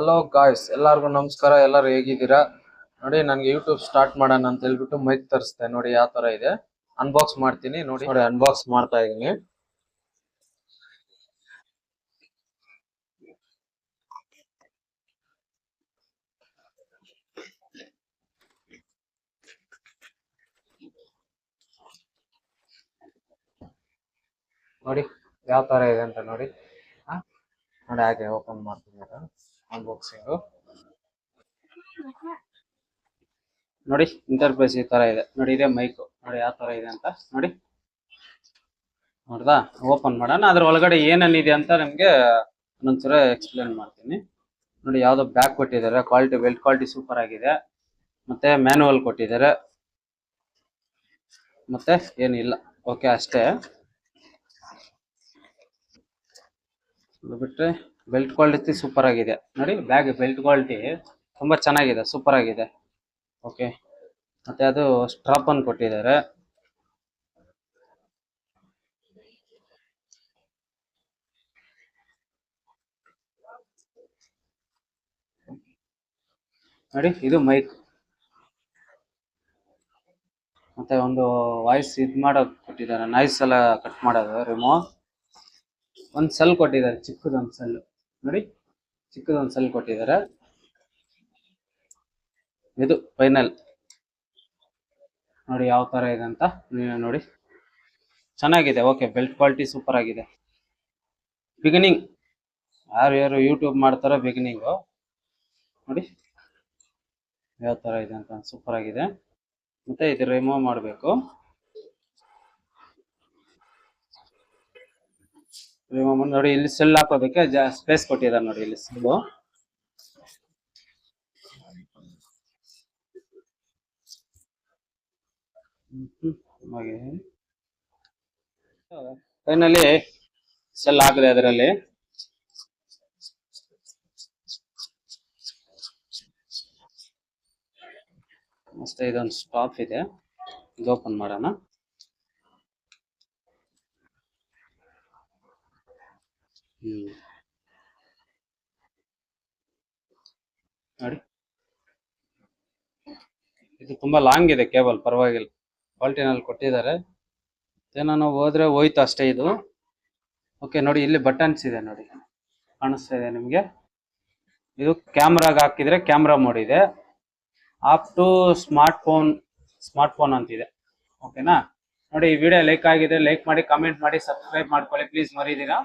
Hello guys, ಎಲ್ಲರಿಗೂ ನಮಸ್ಕಾರ. ಎಲ್ಲರೂ ಹೇಗಿದ್ದೀರಾ? ನೋಡಿ, ನನಗೆ ಯೂಟ್ಯೂಬ್ ಸ್ಟಾರ್ಟ್ ಮಾಡೋಣ ಅಂತ ಹೇಳ್ಬಿಟ್ಟು ಮೈಕ್ ತರಿಸ್ದೆ. ನೋಡಿ ಯಾವ ತರ ಇದೆ, ಅನ್ಬಾಕ್ಸ್ ಮಾಡ್ತೀನಿ. ನೋಡಿ ಅನ್ಬಾಕ್ಸ್ ಮಾಡ್ತಾ ಇದೀನಿ. ನೋಡಿ ಯಾವ ತರ ಇದೆ ಅಂತ ನೋಡಿ. ನೋಡಿ ಹಾಗೆ ಓಪನ್ ಮಾಡ್ತೀನಿ ಅನ್ಬಾಕ್ಸಿಂಗು. ನೋಡಿ ಇಂಟರ್ಫೇಸ್ ಈ ತರ ಇದೆ. ನೋಡಿ ಇದೆ ಮೈಕ್. ನೋಡಿ ಯಾವ ತರ ಇದೆ ಅಂತ ನೋಡಿ. ನೋಡ್ದಾ? ಓಪನ್ ಮಾಡೋಣ. ಅದ್ರ ಒಳಗಡೆ ಏನೇನಿದೆ ಅಂತ ನಿಮ್ಗೆ ಒಂದೊಂದ್ಸಲ ಎಕ್ಸ್ಪ್ಲೇನ್ ಮಾಡ್ತೀನಿ. ನೋಡಿ, ಯಾವ್ದೋ ಬ್ಯಾಗ್ ಕೊಟ್ಟಿದ್ದಾರೆ. ಕ್ವಾಲಿಟಿ, ಬೆಲ್ಟ್ ಕ್ವಾಲಿಟಿ ಸೂಪರ್ ಆಗಿದೆ. ಮತ್ತೆ ಮ್ಯಾನುವಲ್ ಕೊಟ್ಟಿದ್ದಾರೆ. ಮತ್ತೆ ಏನಿಲ್ಲ, ಓಕೆ ಅಷ್ಟೇ. ಬಿಟ್ರೆ ಬೆಲ್ಟ್ ಕ್ವಾಲಿಟಿ ಸೂಪರ್ ಆಗಿದೆ. ನೋಡಿ, ಬ್ಯಾಗ್ ಬೆಲ್ಟ್ ಕ್ವಾಲಿಟಿ ತುಂಬಾ ಚೆನ್ನಾಗಿದೆ, ಸೂಪರ್ ಆಗಿದೆ. ಓಕೆ, ಮತ್ತೆ ಅದು ಸ್ಟ್ರಾಪ್ ಅನ್ನು ಕೊಟ್ಟಿದ್ದಾರೆ. ನೋಡಿ, ಇದು ಮೈಕ್. ಮತ್ತೆ ಒಂದು ವಾಯ್ಸ್ ಮಾಡೋದು ಕೊಟ್ಟಿದ್ದಾರೆ, ನಾಯ್ಸ್ ಎಲ್ಲ ಕಟ್ ಮಾಡೋದು ರಿಮೋವ್. ಒಂದು ಸೆಲ್ ಕೊಟ್ಟಿದ್ದಾರೆ, ಚಿಕ್ಕದೊಂದು ಸೆಲ್. ನೋಡಿ, ಚಿಕ್ಕದೊಂದು ಸೆಲ್ ಕೊಟ್ಟಿದ್ದಾರೆ. ಇದು ಫೈನಲ್. ನೋಡಿ ಯಾವ ತರ ಇದೆ ಅಂತ ನೀವೇ ನೋಡಿ. ಚೆನ್ನಾಗಿದೆ. ಓಕೆ, ಬೆಲ್ಟ್ ಕ್ವಾಲಿಟಿ ಸೂಪರ್ ಆಗಿದೆ. ಬಿಗಿನಿಂಗ್ ಯಾರು ಯೂಟ್ಯೂಬ್ ಮಾಡ್ತಾರೋ ಬಿಗಿನಿಂಗು. ನೋಡಿ ಯಾವ ತರ ಇದೆ ಅಂತ, ಸೂಪರ್ ಆಗಿದೆ. ಮತ್ತೆ ಇದು ರಿಮೂವ್ ಮಾಡಬೇಕು. ನೋಡಿ, ಇಲ್ಲಿ ಸೆಲ್ ಹಾಕೋದಕ್ಕೆ ಸ್ಪೇಸ್ ಕೊಟ್ಟಿದ್ದಾರೆ. ನೋಡಿ, ಇಲ್ಲಿ ಸೆಲ್ಲು. ಫೈನಲಿ ಸೆಲ್ ಆಗಿದೆ ಅದರಲ್ಲಿ. ಮತ್ತೆ ಇದೊಂದು ಸ್ಟಾಪ್ ಇದೆ, ಇದು ಓಪನ್ ಮಾಡೋಣ. ನೋಡಿ, ಇದು ತುಂಬಾ ಲಾಂಗ್ ಇದೆ ಕೇಬಲ್, ಪರವಾಗಿಲ್ಲ, ಕ್ವಾಲಿಟಿನಲ್ಲಿ ಕೊಟ್ಟಿದ್ದಾರೆ. ಏನೋ ಹೋದ್ರೆ ಹೋಯ್ತು ಅಷ್ಟೇ ಇದು. ಓಕೆ, ನೋಡಿ ಇಲ್ಲಿ ಬಟನ್ಸ್ ಇದೆ. ನೋಡಿ ಕಾಣಿಸ್ತಾ ಇದೆ ನಿಮ್ಗೆ. ಇದು ಕ್ಯಾಮ್ರಾಗ ಹಾಕಿದ್ರೆ ಕ್ಯಾಮ್ರಾ ಮೋಡ್ ಇದೆ. ಆಪ್ ಟು ಸ್ಮಾರ್ಟ್ ಫೋನ್ ಅಂತಿದೆ. ಓಕೆನಾ? ನೋಡಿ, ಈ ವಿಡಿಯೋ ಲೈಕ್ ಆಗಿದೆ, ಲೈಕ್ ಮಾಡಿ, ಕಮೆಂಟ್ ಮಾಡಿ, ಸಬ್ಸ್ಕ್ರೈಬ್ ಮಾಡ್ಕೊಳ್ಳಿ ಪ್ಲೀಸ್, ಮರಿದಿರಾ.